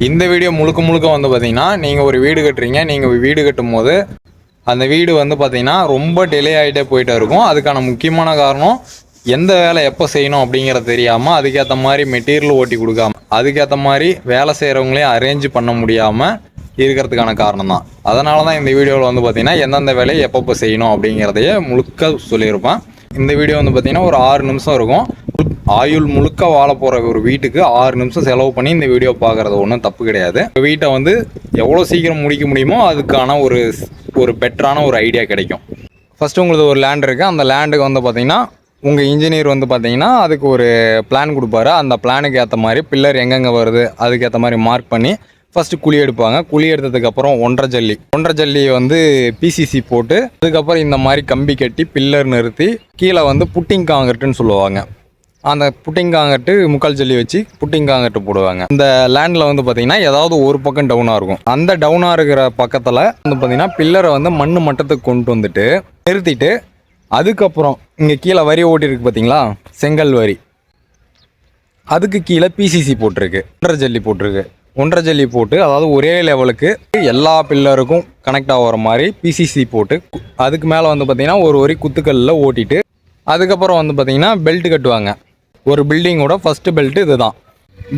இந்த வீடியோ முழுக்க முழுக்க வந்து பார்த்தீங்கன்னா, நீங்கள் ஒரு வீடு கட்டுறீங்க. நீங்கள் வீடு கட்டும்போது அந்த வீடு வந்து பார்த்தீங்கன்னா, ரொம்ப டிலே ஆகிட்டே போயிட்டே இருக்கும். அதுக்கான முக்கியமான காரணம் எந்த வேலை எப்போ செய்யணும் அப்படிங்கிறது தெரியாமல், அதுக்கேற்ற மாதிரி மெட்டீரியல் ஓட்டி கொடுக்காம, அதுக்கேற்ற மாதிரி வேலை செய்கிறவங்களே அரேஞ்ச் பண்ண முடியாமல் இருக்கிறதுக்கான காரணம் தான். அதனால தான் இந்த வீடியோவில் வந்து பார்த்தீங்கன்னா, எந்தெந்த வேலையை எப்பப்போ செய்யணும் அப்படிங்கிறதையே முழுக்க சொல்லியிருப்பேன். இந்த வீடியோ வந்து பார்த்தீங்கன்னா ஒரு 6 நிமிஷம் இருக்கும். ஆயுள் முழுக்க வாழ போகிற ஒரு வீட்டுக்கு 6 நிமிஷம் செலவு பண்ணி இந்த வீடியோ பார்க்குறது ஒன்றும் தப்பு கிடையாது. வீட்டை வந்து எவ்வளோ சீக்கிரம் முடிக்க முடியுமோ அதுக்கான ஒரு பெட்டரான ஒரு ஐடியா கிடைக்கும். ஃபஸ்ட்டு உங்களுக்கு ஒரு லேண்ட் இருக்குது. அந்த லேண்டுக்கு வந்து பார்த்திங்கன்னா உங்கள் இன்ஜினியர் வந்து பார்த்திங்கன்னா அதுக்கு ஒரு பிளான் கொடுப்பாரு. அந்த பிளானுக்கு ஏற்ற மாதிரி பில்லர் எங்கெங்கே வருது அதுக்கேற்ற மாதிரி மார்க் பண்ணி ஃபஸ்ட்டு குழி எடுப்பாங்க. குழி எடுத்ததுக்கப்புறம் ஒன்றரை ஜல்லி வந்து பிசிசி போட்டு அதுக்கப்புறம் இந்த மாதிரி கம்பி கட்டி பில்லர் நிறுத்தி கீழே வந்து புட்டிங் காங்கிரட்டுன்னு சொல்லுவாங்க. அந்த புட்டிங் காங்கிரட்டு முக்கால் ஜல்லி வச்சு புட்டிங் காங்கிரட்டு போடுவாங்க. இந்த லேண்டில் வந்து பார்த்திங்கன்னா ஏதாவது ஒரு பக்கம் டவுனாக இருக்கும். அந்த டவுனாக இருக்கிற பக்கத்தில் வந்து பார்த்திங்கன்னா பில்லரை வந்து மண் மட்டத்துக்கு கொண்டு வந்துட்டு நிறுத்திட்டு அதுக்கப்புறம் இங்கே கீழே வரி ஓட்டிருக்கு பார்த்தீங்களா, செங்கல் வரி, அதுக்கு கீழே பிசிசி போட்டிருக்கு, ஒன்றரை ஜல்லி போட்டு அதாவது ஒரே லெவலுக்கு எல்லா பில்லருக்கும் கனெக்ட் ஆகிற மாதிரி பிசிசி போட்டு அதுக்கு மேலே வந்து பார்த்திங்கன்னா ஒரு வரி குத்துக்கல்லில் ஓட்டிட்டு அதுக்கப்புறம் வந்து பார்த்திங்கன்னா பெல்ட் கட்டுவாங்க. ஒரு பில்டிங்கோட ஃபஸ்ட்டு பெல்ட்டு இது தான்.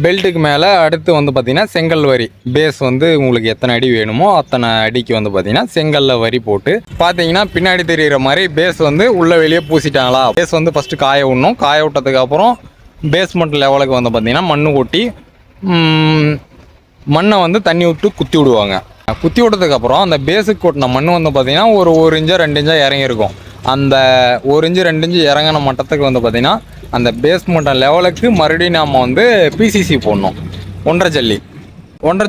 பெல்ட்டுக்கு மேலே அடுத்து வந்து பார்த்திங்கன்னா செங்கல் வரி பேஸ் வந்து உங்களுக்கு எத்தனை அடி வேணுமோ அத்தனை அடிக்கு வந்து பார்த்திங்கன்னா செங்கல்ல வரி போட்டு பார்த்தீங்கன்னா பின்னாடி தெரிகிற மாதிரி பேஸ் வந்து உள்ளே வெளியே பூசிட்டாங்களா. பேஸ் வந்து ஃபஸ்ட்டு காய விடணும். காய விட்டதுக்கு அப்புறம் பேஸ்மெண்ட் லெவலுக்கு வந்து பார்த்திங்கன்னா மண்ணு கொட்டி மண்ணை வந்து தண்ணி விட்டு குத்தி விடுவாங்க. குத்தி விட்டதுக்கப்புறம் அந்த பேஸுக்கு கொட்டின மண் வந்து பார்த்திங்கன்னா ஒரு இன்ச்சோ 2 இன்ச்சோ இறங்கியிருக்கும். அந்த 1 இன்ச்சு 2 இன்ச்சு இறங்கின மட்டத்துக்கு வந்து பார்த்திங்கன்னா அந்த பேஸ்மெண்ட் லெவலுக்கு மறுபடியும் நாம் வந்து பிசிசி போடணும். ஒன்றரை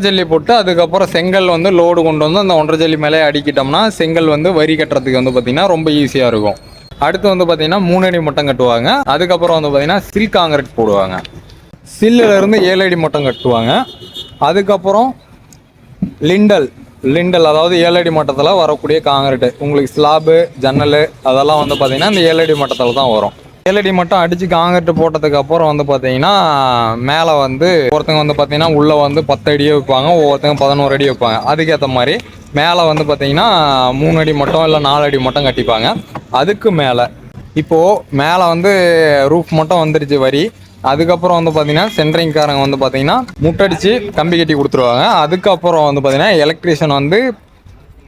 ஜல்லி போட்டு அதுக்கப்புறம் செங்கல் வந்து லோடு கொண்டு வந்து அந்த ஒன்றரை ஜல்லி மேலே அடிக்கிட்டோம்னா செங்கல் வந்து வரி கட்டுறதுக்கு வந்து பார்த்திங்கன்னா ரொம்ப ஈஸியாக இருக்கும். அடுத்து வந்து பார்த்திங்கன்னா 3 அடி மட்டம் கட்டுவாங்க. அதுக்கப்புறம் வந்து பார்த்திங்கன்னா சில் காங்கிரட் போடுவாங்க. சில்லிருந்து 7 அடி மட்டம் கட்டுவாங்க. அதுக்கப்புறம் லிண்டல் அதாவது 7 அடி மட்டத்தில் வரக்கூடிய காங்கிரீட்டு உங்களுக்கு ஸ்லாபு ஜன்னல் அதெல்லாம் வந்து பார்த்திங்கன்னா இந்த 7 அடி மட்டத்தில் தான் வரும். 7 அடி மட்டம் அடித்து காங்கிரீட்டு போட்டதுக்கு அப்புறம் வந்து பார்த்திங்கன்னா மேலே வந்து ஒருத்தங்க வந்து பார்த்திங்கன்னா உள்ளே வந்து 10 அடியே வைப்பாங்க, ஒவ்வொருத்தங்க 11 அடி வைப்பாங்க. அதுக்கேற்ற மாதிரி மேலே வந்து பார்த்திங்கன்னா 3 அடி மட்டம் இல்லை 4 அடி மட்டம் கட்டிப்பாங்க. அதுக்கு மேலே இப்போது மேலே வந்து ரூஃப் மட்டும் வந்துடுச்சு வரி. அதுக்கப்புறம் வந்து பார்த்திங்கன்னா சென்ட்ரிங்காரங்க வந்து பார்த்திங்கன்னா முட்டடிச்சு கம்பி கட்டி கொடுத்துருவாங்க. அதுக்கப்புறம் வந்து பார்த்திங்கன்னா எலக்ட்ரிஷியன் வந்து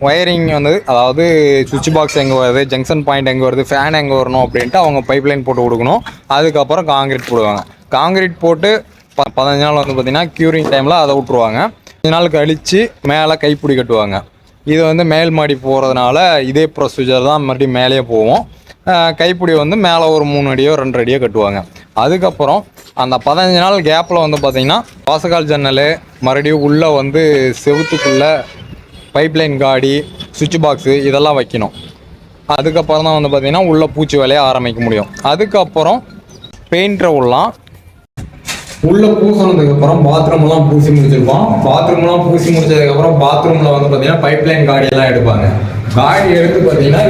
ஒயரிங் வந்து அதாவது சுவிட்ச் பாக்ஸ் எங்கே வருது, ஜங்ஷன் பாயிண்ட் எங்கே வருது, ஃபேன் எங்கே வரணும் அப்படின்ட்டு அவங்க பைப்லைன் போட்டு கொடுக்கணும். அதுக்கப்புறம் காங்கிரீட் போடுவாங்க. காங்கிரீட் போட்டு 15 நாள் வந்து பார்த்திங்கன்னா க்யூரிங் டைமில் அதை விட்ருவாங்க. 15 நாள் கழித்து மேலே கைப்பிடி கட்டுவாங்க. இது வந்து மேல் மாடி போகிறதுனால இதே ப்ரொசீஜர் தான் மறுபடியும் மேலேயே போவோம். கைப்பிடி வந்து மேலே ஒரு 3 அடியோ 2 அடியோ கட்டுவாங்க. அதுக்கப்புறம் அந்த 15 நாள் கேப்பில் வந்து பார்த்திங்கன்னா வாசகால் ஜன்னல் மறுபடியும் உள்ளே வந்து செவுத்துக்குள்ளே பைப்லைன் காடி சுவிட்ச் பாக்ஸு இதெல்லாம் வைக்கணும். அதுக்கப்புறம் தான் வந்து பார்த்திங்கன்னா உள்ளே பூச்சி வேலையை ஆரம்பிக்க முடியும். அதுக்கப்புறம் பெயிண்டரை உள்ளே பூசினதுக்கப்புறம் பாத்ரூம்லாம் பூசி முடிச்சிருப்போம். பாத்ரூம்லாம் பூசி முடிச்சதுக்கப்புறம் பாத்ரூமில் வந்து பார்த்திங்கன்னா பைப்லைன் காடியெல்லாம் எடுப்பாங்க. காடி எடுத்து பார்த்திங்கன்னா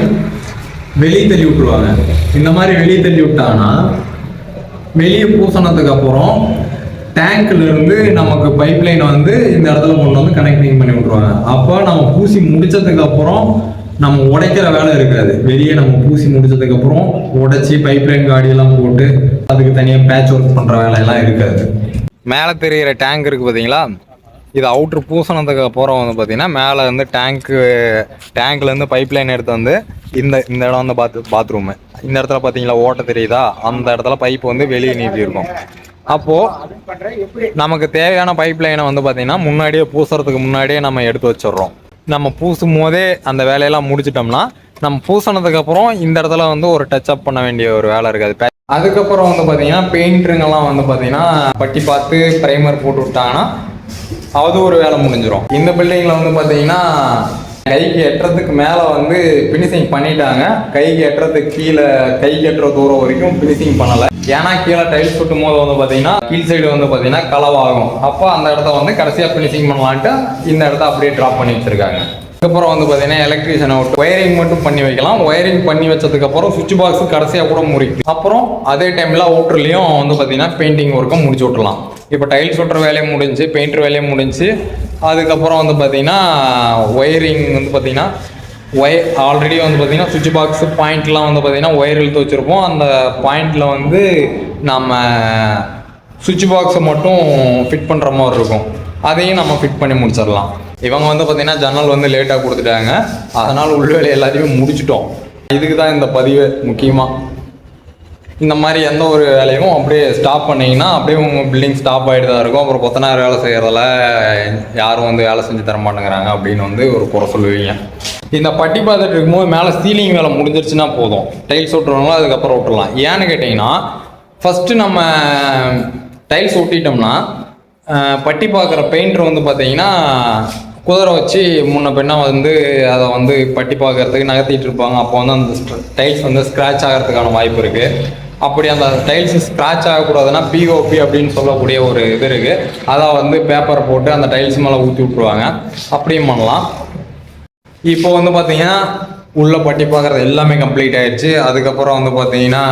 வெளியே தள்ளி விட்டுருவாங்க. இந்த மாதிரி வெளியே தள்ளி விட்டாங்கன்னா வெளியே பூசினதுக்கு அப்புறம் டேங்க்ல இருந்து நமக்கு பைப்லைன் வந்து இந்த இடத்துல கொண்டு வந்து கனெக்டிங் பண்ணி விட்டுருவாங்க. அப்போ நம்ம பூசி முடிச்சதுக்கு அப்புறம் நம்ம உடைக்கிற வேலை இருக்காது. வெளியே நம்ம பூசி முடிச்சதுக்கு அப்புறம் உடைச்சி பைப்லைன் காடியெல்லாம் போட்டு அதுக்கு தனியாக பேட்ச் ஒர்க் பண்ணுற வேலையெல்லாம் இருக்காது. மேலே தெரிகிற டேங்க் இருக்குது பார்த்தீங்களா, இது அவுட்ரு பூசினதுக்கு அப்புறம் வந்து பார்த்திங்கன்னா மேலே வந்து டேங்க்லேருந்து பைப்லைன் எடுத்து வந்து இந்த இடம் வந்து பாத்ரூமு இந்த இடத்துல பார்த்தீங்களா ஓட்ட தெரியுதா, அந்த இடத்துல பைப் வந்து வெளியே நீட்டியிருக்கும். அப்போது நமக்கு தேவையான பைப்லைனை வந்து பார்த்திங்கன்னா முன்னாடியே பூசுறதுக்கு முன்னாடியே நம்ம எடுத்து வச்சிடுறோம். நம்ம பூசும் போதே அந்த வேலையெல்லாம் முடிச்சிட்டோம்னா நம்ம பூசினதுக்கப்புறம் இந்த இடத்துல வந்து ஒரு டச் அப் பண்ண வேண்டிய ஒரு வேலை இருக்காது. அதுக்கப்புறம் வந்து பார்த்திங்கன்னா பெயிண்டருங்கெல்லாம் வந்து பார்த்திங்கன்னா பட்டி பார்த்து ப்ரைமர் போட்டு விட்டாங்கன்னா அது ஒரு வேலை முடிஞ்சிடும். இந்த பில்டிங்கில் வந்து பார்த்தீங்கன்னா கைக்கு எட்டுறதுக்கு மேலே வந்து ஃபினிஷிங் பண்ணிட்டாங்க. கைக்கு எட்டுறதுக்கு கீழே கைக்கு எட்டுற தூரம் வரைக்கும் ஃபினிஷிங் பண்ணலை. ஏன்னா கீழே டைல்ஸ் சுட்டும் போது வந்து பார்த்தீங்கன்னா கீழ் சைடு வந்து பார்த்தீங்கன்னா கலவாகும். அப்போ அந்த இடத்த வந்து கடைசியாக ஃபினிஷிங் பண்ணலான்ட்டு இந்த இடத்த அப்படியே ட்ராப் பண்ணி வச்சுருக்காங்க. அதுக்கப்புறம் வந்து பார்த்தீங்கன்னா எலக்ட்ரீஷியனை விட்டு ஒயரிங் மட்டும் பண்ணி வைக்கலாம். ஒயரிங் பண்ணி வச்சதுக்கப்புறம் சுவிட்ச் பாக்ஸ் கடைசியாக கூட முறிக்கும். அப்புறம் அதே டைமில் அவுட்டர்லேயும் வந்து பார்த்தீங்கன்னா பெயிண்டிங் ஒர்க்கை முடிச்சு விட்றலாம். இப்போ டைல்ஸ் ஒட்டுற வேலையும் முடிஞ்சு, பெயிண்டர் வேலையும் முடிஞ்சு, அதுக்கப்புறம் வந்து பார்த்தீங்கன்னா ஒயரிங் வந்து பார்த்தீங்கன்னா ஆல்ரெடி வந்து பார்த்தீங்கன்னா சுவிட்ச் பாக்ஸ் பாயிண்ட்லாம் வந்து பார்த்தீங்கன்னா ஒயர் இழுத்து வச்சுருப்போம். அந்த பாயிண்டில் வந்து நம்ம சுவிட்ச் பாக்ஸை மட்டும் ஃபிட் பண்ணுற மாதிரி இருக்கும். அதையும் நம்ம ஃபிட் பண்ணி முடிச்சிடலாம். இவங்க வந்து பார்த்தீங்கன்னா ஜன்னல் வந்து லேட்டாக கொடுத்துட்டாங்க, அதனால் உள்ள வேலை எல்லாத்தையுமே முடிச்சிட்டோம். இதுக்கு தான் இந்த பதிவு முக்கியமாக. இந்த மாதிரி எந்த ஒரு வேலையும் அப்படியே ஸ்டாப் பண்ணிங்கன்னா அப்படியே உங்கள் பில்டிங் ஸ்டாப் ஆகிட்டு தான் இருக்கும். அப்புறம் கொத்தனார் வேலை செய்கிறதால யாரும் வந்து வேலை செஞ்சு தர மாட்டேங்கிறாங்க அப்படின்னு வந்து ஒரு குறை சொல்லுவீங்க. இந்த பட்டி பார்த்துட்டு இருக்கும்போது மேலே சீலிங் வேலை முடிஞ்சிருச்சுன்னா போதும், டைல்ஸ் ஒட்டுறவங்களும் அதுக்கப்புறம் ஒட்டலாம். ஏன்னு கேட்டிங்கன்னா ஃபஸ்ட்டு நம்ம டைல்ஸ் ஒட்டிட்டோம்னா பட்டி பார்க்குற பெயிண்டர் வந்து பார்த்தீங்கன்னா குதிரை வச்சு முன்ன பின்னா வந்து அதை வந்து பட்டி பார்க்கறதுக்கு நகர்த்திட்டு இருப்பாங்க. அப்போ வந்து அந்த டைல்ஸ் வந்து ஸ்க்ராட்ச் ஆகிறதுக்கான வாய்ப்பு இருக்குது. அப்படி அந்த டைல்ஸ் ஸ்க்ராட்ச் ஆகக்கூடாதுன்னா பிஓபி அப்படின்னு சொல்லக்கூடிய ஒரு இது இருக்குது. அதை வந்து பேப்பரை போட்டு அந்த டைல்ஸ் மேலே ஊற்றி விட்ருவாங்க. அப்படியும் பண்ணலாம். இப்போ வந்து பார்த்தீங்கன்னா உள்ளே பட்டி பார்க்குறது எல்லாமே கம்ப்ளீட் ஆயிடுச்சு. அதுக்கப்புறம் வந்து பார்த்தீங்கன்னா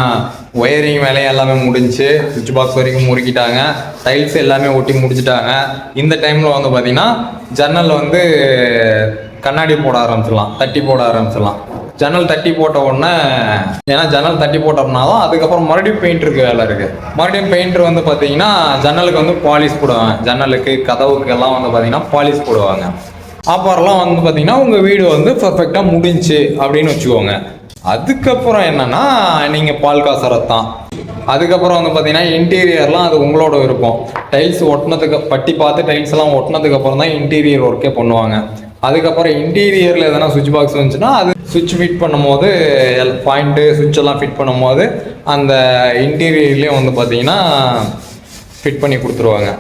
ஒயரிங் வேலையும் எல்லாமே முடிஞ்சு, சுவிட்ச் பாக்ஸ் வரைக்கும் முறுக்கிட்டாங்க, டைல்ஸ் எல்லாமே ஒட்டி முடிச்சுட்டாங்க. இந்த டைமில் வந்து பார்த்தீங்கன்னா ஜன்னல் வந்து கண்ணாடி போட ஆரம்பிச்சிடலாம், தட்டி போட ஆரம்பிச்சிடலாம். ஜன்னல் தட்டி போட்ட உடனே, ஏன்னா ஜன்னல் தட்டி போட்டோம்னா தான் அதுக்கப்புறம் மறுபடியும் பெயிண்டருக்கு வேலை இருக்குது. மறுபடியும் பெயிண்டர் வந்து பார்த்தீங்கன்னா ஜன்னலுக்கு வந்து பாலிஷ் போடுவாங்க. ஜன்னலுக்கு கதவுக்கு எல்லாம் வந்து பார்த்தீங்கன்னா பாலிஷ் போடுவாங்க. அப்புறம்லாம் வந்து பார்த்தீங்கன்னா உங்கள் வீடு வந்து பர்ஃபெக்டாக முடிஞ்சு அப்படின்னு வச்சுக்கோங்க. அதுக்கப்புறம் என்னென்னா நீங்கள் பால் காசறது தான். அதுக்கப்புறம் வந்து பார்த்தீங்கன்னா இன்டீரியர்லாம் அது உங்களோட விருப்பம். டைல்ஸ் ஒட்டினதுக்கு பட்டி பார்த்து டைல்ஸ் எல்லாம் ஒட்டினதுக்கப்புறம் தான் இன்டீரியர் ஒர்க்கே பண்ணுவாங்க. அதுக்கப்புறம் இன்டீரியரில் எதனா சுவிட்ச் பாக்ஸ் வந்துச்சுன்னா அது சுவிட்ச் ஃபிட் பண்ணும்போது பாயிண்ட்டு சுவிட்ச் எல்லாம் ஃபிட் பண்ணும்போது அந்த இன்டீரியர்லேயும் வந்து பார்த்தீங்கன்னா ஃபிட் பண்ணி கொடுத்துருவாங்க.